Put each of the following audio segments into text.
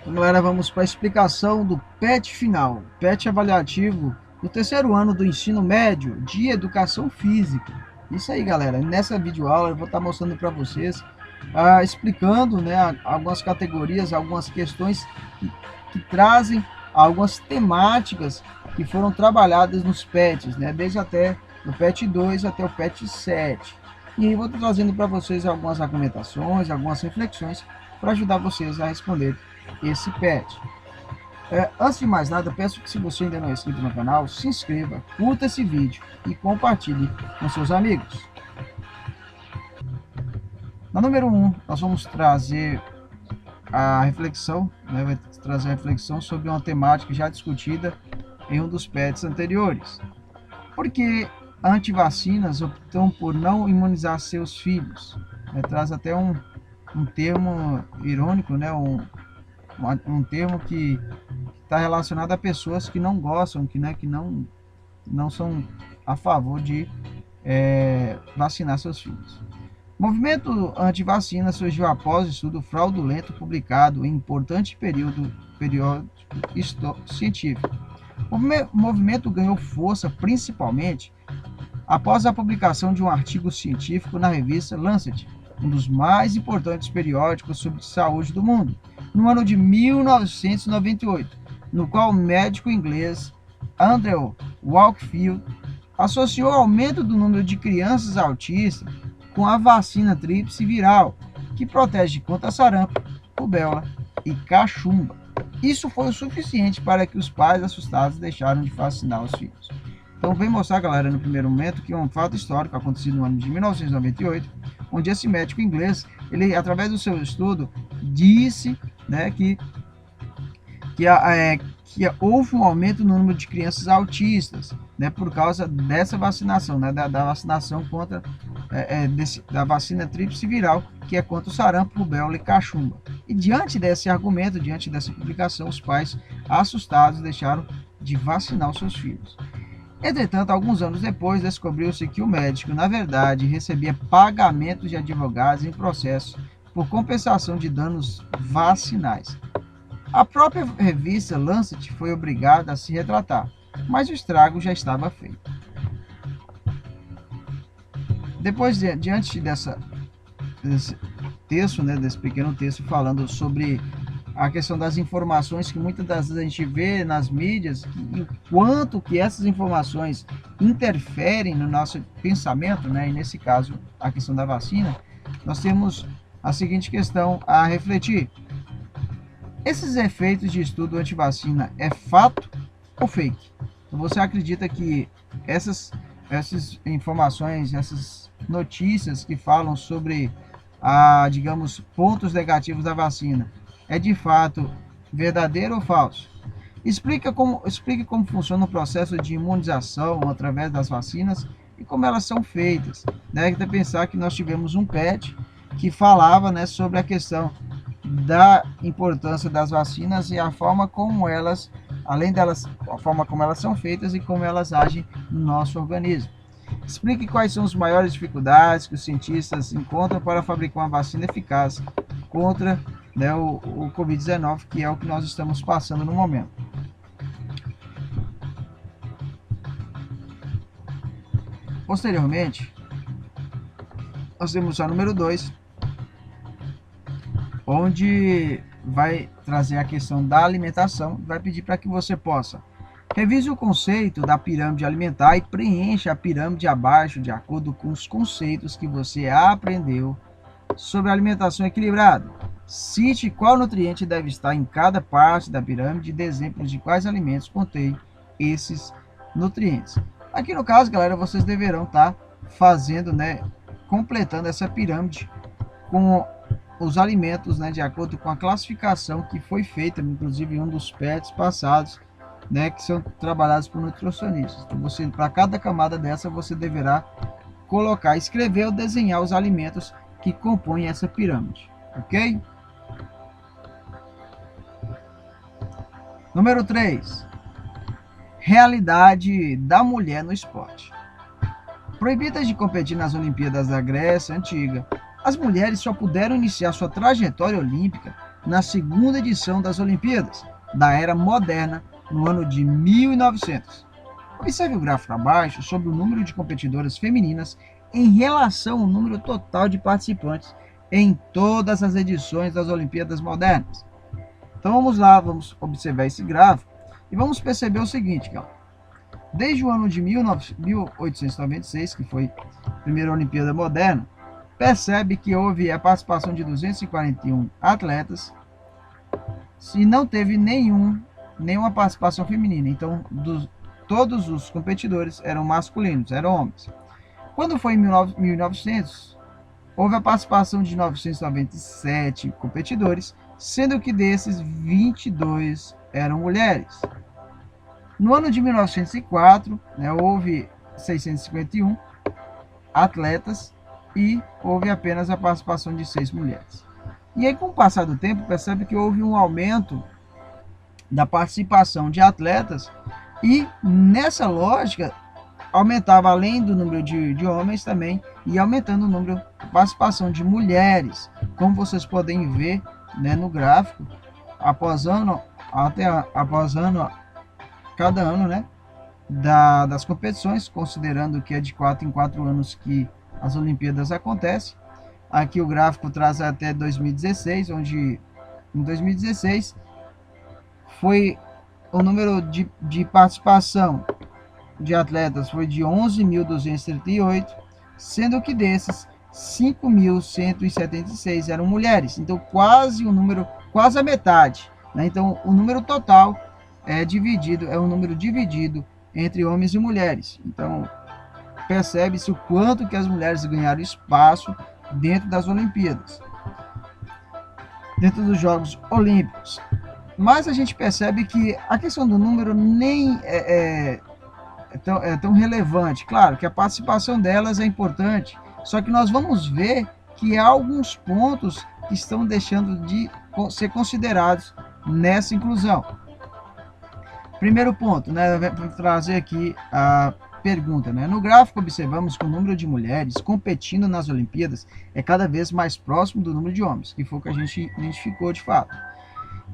Então, galera, vamos para a explicação do PET final, PET avaliativo do terceiro ano do ensino médio de educação física. Isso aí, galera. Nessa videoaula eu vou estar mostrando para vocês, explicando, né, algumas categorias, algumas questões que trazem algumas temáticas que foram trabalhadas nos PETs, né, desde até o PET 2 até o PET 7. E aí vou estar trazendo para vocês algumas argumentações, algumas reflexões para ajudar vocês a responder esse PET. Antes de mais nada, peço que, se você ainda não é inscrito no canal, se inscreva, curta esse vídeo e compartilhe com seus amigos. Na número 1, nós vamos trazer a reflexão, né, vai trazer a reflexão sobre uma temática já discutida em um dos PETs anteriores. Por que antivacinas optam por não imunizar seus filhos? Traz até um termo irônico, né, um termo que está relacionado a pessoas que não gostam, que não são a favor de vacinar seus filhos. O movimento anti-vacina surgiu após o estudo fraudulento publicado em importante periódico científico. O movimento ganhou força principalmente após a publicação de um artigo científico na revista Lancet, um dos mais importantes periódicos sobre saúde do mundo, no ano de 1998, no qual o médico inglês Andrew Wakefield associou o aumento do número de crianças autistas com a vacina tríplice viral, que protege contra sarampo, rubéola e cachumba. Isso foi o suficiente para que os pais assustados deixaram de vacinar os filhos. Então, vem mostrar, galera, no primeiro momento, que é um fato histórico acontecido no ano de 1998, onde esse médico inglês, ele, através do seu estudo, disse, né, que houve um aumento no número de crianças autistas, né, por causa dessa vacinação, né, da vacinação contra da vacina tríplice viral, que é contra o sarampo, rubéola e cachumba. E diante desse argumento, diante dessa publicação, os pais assustados deixaram de vacinar os seus filhos. Entretanto, alguns anos depois, descobriu-se que o médico, na verdade, recebia pagamentos de advogados em processo por compensação de danos vacinais. A própria revista Lancet foi obrigada a se retratar, mas o estrago já estava feito. Depois, diante desse texto, né, desse pequeno texto falando sobre a questão das informações que muitas das vezes a gente vê nas mídias, e o quanto que essas informações interferem no nosso pensamento, né, e nesse caso a questão da vacina, nós temos a seguinte questão a refletir. Esses efeitos de estudo anti-vacina é fato ou fake? Então, você acredita que essas informações, essas notícias que falam sobre, digamos, pontos negativos da vacina, é de fato verdadeiro ou falso? Explique como funciona o processo de imunização através das vacinas e como elas são feitas. Deve pensar que nós tivemos um PET que falava, né, sobre a questão da importância das vacinas e a forma como elas, a forma como elas são feitas e como elas agem no nosso organismo. Explique quais são as maiores dificuldades que os cientistas encontram para fabricar uma vacina eficaz contra, né, o Covid-19, que é o que nós estamos passando no momento. Posteriormente, nós temos a número 2, onde vai trazer a questão da alimentação, vai pedir para que você possa revise o conceito da pirâmide alimentar e preencha a pirâmide abaixo de acordo com os conceitos que você aprendeu sobre alimentação equilibrada. Cite qual nutriente deve estar em cada parte da pirâmide e dê exemplos de quais alimentos contêm esses nutrientes. Aqui no caso, galera, vocês deverão estar fazendo, né, completando essa pirâmide com os alimentos, né, de acordo com a classificação que foi feita, inclusive em um dos PETs passados, né, que são trabalhados por nutricionistas. Então, você, para cada camada dessa, você deverá colocar, escrever ou desenhar os alimentos que compõem essa pirâmide, ok? Número 3. Realidade da mulher no esporte. Proibidas de competir nas Olimpíadas da Grécia Antiga, as mulheres só puderam iniciar sua trajetória olímpica na segunda edição das Olimpíadas da Era Moderna, no ano de 1900. Observe o gráfico abaixo sobre o número de competidoras femininas em relação ao número total de participantes em todas as edições das Olimpíadas modernas. Então vamos lá, vamos observar esse gráfico e vamos perceber o seguinte, galera. Desde o ano de 1896, que foi a primeira Olimpíada moderna, percebe que houve a participação de 241 atletas e não teve nenhuma participação feminina. Então, todos os competidores eram masculinos, eram homens. Quando foi em 1900, houve a participação de 997 competidores, sendo que desses 22 eram mulheres. No ano de 1904, houve 651 atletas e houve apenas a participação de 6 mulheres. E aí, com o passar do tempo, percebe que houve um aumento da participação de atletas e, nessa lógica, aumentava, além do número de homens também, e aumentando o número de participação de mulheres. Como vocês podem ver, no gráfico, após ano, cada ano, das competições, considerando que é de 4 em 4 anos que as Olimpíadas acontecem. Aqui o gráfico traz até 2016, onde em 2016 foi o número de participação de atletas foi de 11.238, sendo que desses 5.176 eram mulheres. Então quase a metade. Então o número total é um número dividido entre homens e mulheres. Então percebe-se o quanto que as mulheres ganharam espaço dentro das Olimpíadas, dentro dos Jogos Olímpicos. Mas a gente percebe que a questão do número nem é tão relevante. Claro que a participação delas é importante, só que nós vamos ver que há alguns pontos que estão deixando de ser considerados nessa inclusão. Primeiro ponto, vou trazer aqui a pergunta, No gráfico observamos que o número de mulheres competindo nas Olimpíadas é cada vez mais próximo do número de homens, que foi o que a gente identificou de fato.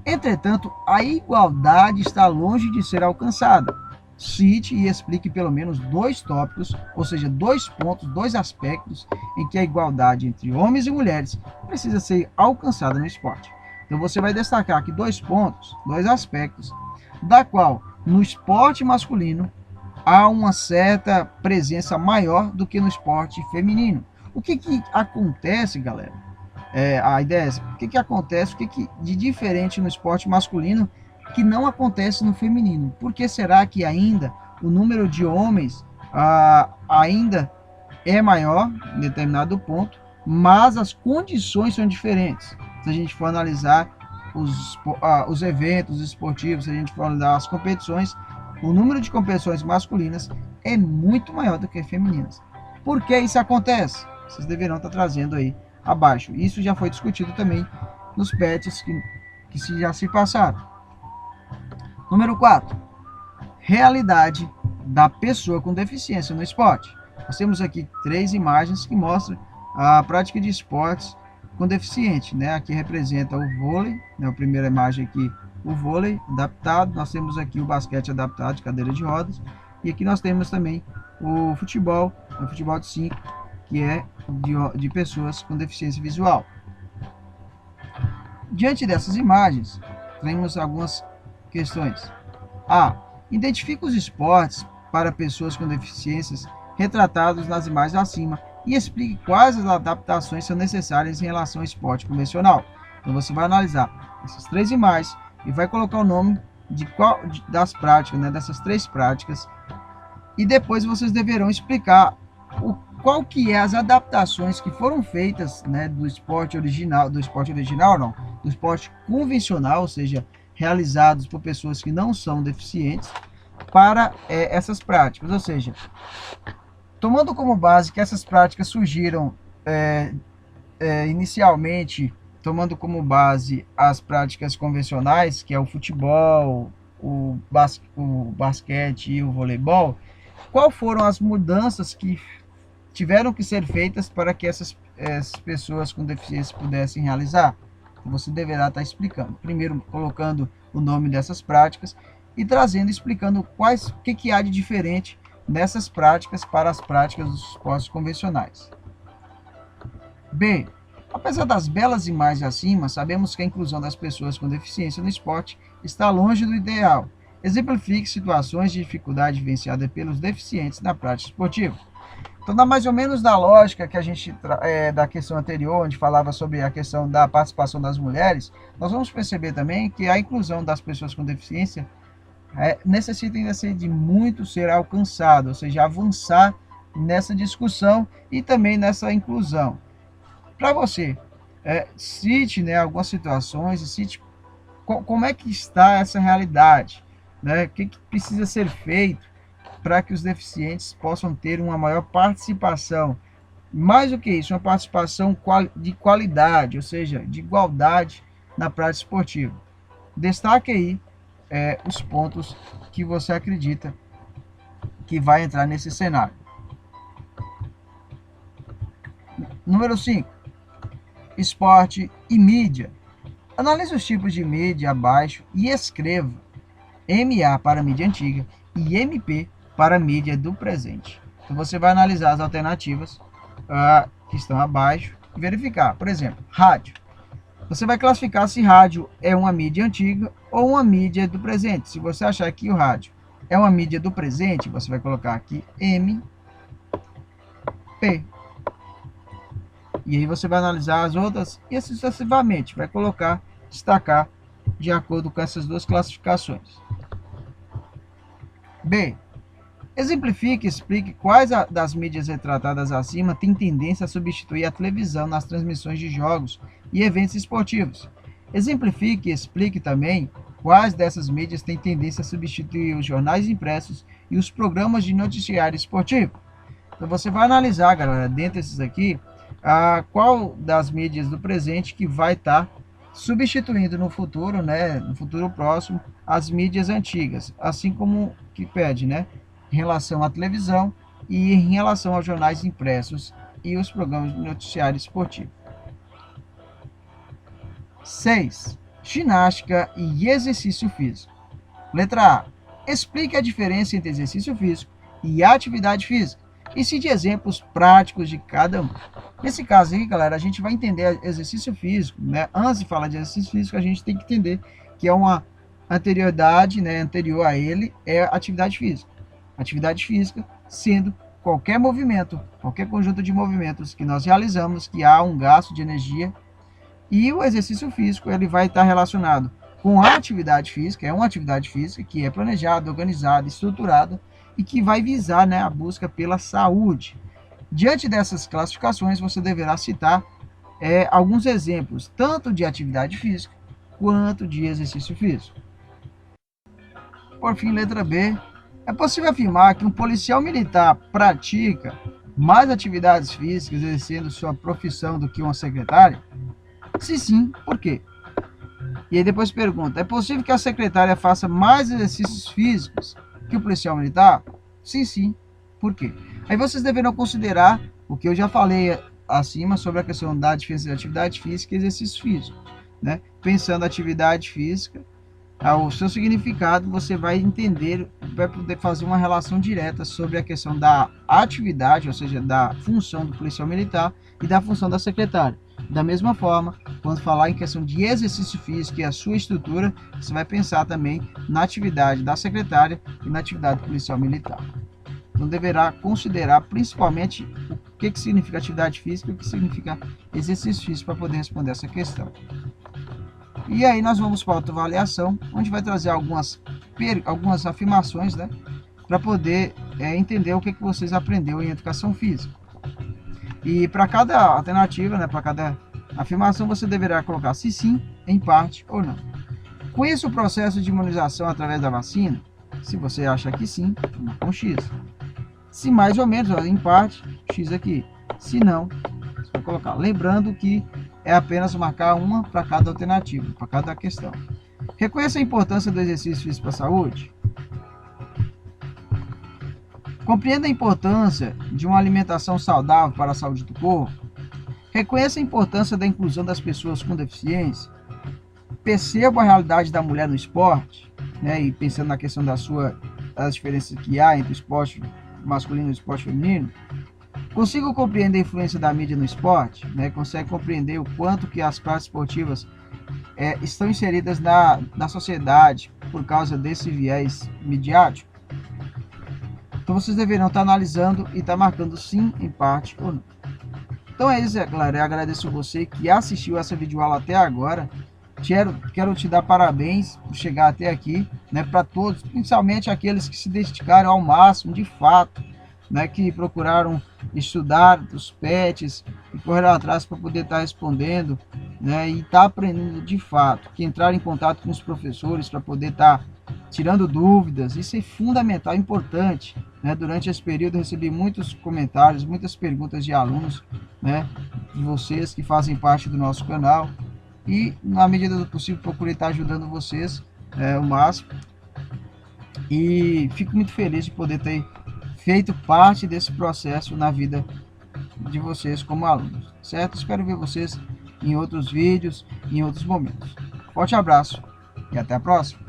Entretanto, a igualdade está longe de ser alcançada. Cite e explique pelo menos 2 tópicos, ou seja, 2 pontos, 2 aspectos em que a igualdade entre homens e mulheres precisa ser alcançada no esporte. Então você vai destacar aqui 2 pontos, 2 aspectos, da qual no esporte masculino há uma certa presença maior do que no esporte feminino. O que acontece, galera? A ideia é essa. O que acontece? O que de diferente no esporte masculino que não acontece no feminino? Por que será que ainda o número de homens ainda é maior em determinado ponto, mas as condições são diferentes? Se a gente for analisar os eventos esportivos, se a gente for analisar as competições, o número de competições masculinas é muito maior do que femininas. Por que isso acontece? Vocês deverão estar trazendo aí abaixo. Isso já foi discutido também nos PETs que já se passaram. Número 4. Realidade da pessoa com deficiência no esporte. Nós temos aqui 3 imagens que mostram a prática de esportes com deficiente. Aqui representa o vôlei, a primeira imagem aqui, o vôlei adaptado. Nós temos aqui o basquete adaptado de cadeira de rodas. E aqui nós temos também o futebol de 5, que é de pessoas com deficiência visual. Diante dessas imagens, temos algumas questões. Identifique os esportes para pessoas com deficiências retratados nas imagens acima e explique quais as adaptações são necessárias em relação ao esporte convencional. Então você vai analisar essas 3 imagens e vai colocar o nome das práticas, dessas 3 práticas, e depois vocês deverão explicar qual que é as adaptações que foram feitas, do esporte convencional, ou seja, realizados por pessoas que não são deficientes, para essas práticas. Ou seja, tomando como base que essas práticas surgiram inicialmente, tomando como base as práticas convencionais, que é o futebol, o basquete e o voleibol, qual foram as mudanças que tiveram que ser feitas para que essas pessoas com deficiência pudessem realizar? Você deverá estar explicando. Primeiro, colocando o nome dessas práticas e trazendo, explicando o que há de diferente nessas práticas para as práticas dos esportes convencionais. B. Apesar das belas imagens acima, sabemos que a inclusão das pessoas com deficiência no esporte está longe do ideal. Exemplifique situações de dificuldade vivenciada pelos deficientes na prática esportiva. Então, dá mais ou menos da lógica que a gente, da questão anterior, onde falava sobre a questão da participação das mulheres, nós vamos perceber também que a inclusão das pessoas com deficiência necessita ainda de muito ser alcançado, ou seja, avançar nessa discussão e também nessa inclusão. Para você, cite, né, algumas situações e cite como é que está essa realidade, né? O que precisa ser feito para que os deficientes possam ter uma maior participação. Mais do que isso, uma participação de qualidade, ou seja, de igualdade na prática esportiva. Destaque aí os pontos que você acredita que vai entrar nesse cenário. Número 5. Esporte e mídia. Analise os tipos de mídia abaixo e escreva MA para mídia antiga e MP para mídia do presente. Então você vai analisar as alternativas que estão abaixo e verificar. Por exemplo, rádio. Você vai classificar se rádio é uma mídia antiga ou uma mídia do presente. Se você achar que o rádio é uma mídia do presente, você vai colocar aqui MP. E aí você vai analisar as outras e assim sucessivamente. Vai colocar, destacar de acordo com essas duas classificações. B. Exemplifique e explique quais das mídias retratadas acima têm tendência a substituir a televisão nas transmissões de jogos e eventos esportivos. Exemplifique e explique também quais dessas mídias têm tendência a substituir os jornais impressos e os programas de noticiário esportivo. Então você vai analisar, galera, dentro desses aqui, qual das mídias do presente que vai estar substituindo no futuro, né, no futuro próximo, as mídias antigas, assim como que pede, né, em relação à televisão e em relação aos jornais impressos e os programas de noticiário esportivo. 6. Ginástica e exercício físico. Letra A. Explique a diferença entre exercício físico e atividade física e cite exemplos práticos de cada um. Nesse caso aí, galera, a gente vai entender exercício físico, né? Antes de falar de exercício físico, a gente tem que entender que é uma anterioridade, né? Anterior a ele é atividade física. Atividade física sendo qualquer movimento, qualquer conjunto de movimentos que nós realizamos, que há um gasto de energia, e o exercício físico ele vai estar relacionado com a atividade física, é uma atividade física que é planejada, organizada, estruturada e que vai visar, né, a busca pela saúde. Diante dessas classificações, você deverá citar alguns exemplos, tanto de atividade física quanto de exercício físico. Por fim, letra B. É possível afirmar que um policial militar pratica mais atividades físicas exercendo sua profissão do que uma secretária? Se sim, por quê? E aí depois pergunta, é possível que a secretária faça mais exercícios físicos que o policial militar? Sim, por quê? Aí vocês deverão considerar o que eu já falei acima sobre a questão da diferença de atividade física e exercício físico, né? Pensando atividade física, o seu significado, você vai entender, vai poder fazer uma relação direta sobre a questão da atividade, ou seja, da função do policial militar e da função da secretária. Da mesma forma, quando falar em questão de exercício físico e a sua estrutura, você vai pensar também na atividade da secretária e na atividade do policial militar. Então deverá considerar principalmente o que significa atividade física e o que significa exercício físico para poder responder essa questão. E aí nós vamos para a autoavaliação, onde vai trazer algumas afirmações, né, para poder entender o que vocês aprenderam em educação física. E para cada alternativa, né, para cada afirmação, você deverá colocar se sim, em parte ou não. Conheça o processo de imunização através da vacina? Se você acha que sim, com X. Se mais ou menos, em parte, X aqui. Se não, você vai colocar. Lembrando que é apenas marcar uma para cada alternativa, para cada questão. Reconheça a importância do exercício físico para a saúde? Compreenda a importância de uma alimentação saudável para a saúde do corpo? Reconheça a importância da inclusão das pessoas com deficiência? percebam a realidade da mulher no esporte, né, e pensando na questão das diferenças que há entre o esporte masculino e o esporte feminino, consigam compreender a influência da mídia no esporte, né, conseguem compreender o quanto que as práticas esportivas estão inseridas na sociedade por causa desse viés midiático. Então vocês deverão estar analisando e estar marcando sim, em parte ou não. Então é isso, galera. Eu agradeço você que assistiu essa videoaula até agora. Quero te dar parabéns por chegar até aqui, né, para todos, principalmente aqueles que se dedicaram ao máximo, de fato, né, que procuraram estudar os PETs e correram atrás para poder estar respondendo, né, e estar aprendendo de fato, que entraram em contato com os professores para poder estar tirando dúvidas. Isso é fundamental, importante, né? Durante esse período eu recebi muitos comentários, muitas perguntas de alunos, né, de vocês que fazem parte do nosso canal, e na medida do possível procurei estar ajudando vocês o máximo, e fico muito feliz de poder ter feito parte desse processo na vida de vocês como alunos, certo? Espero ver vocês em outros vídeos, em outros momentos. Forte abraço e até a próxima!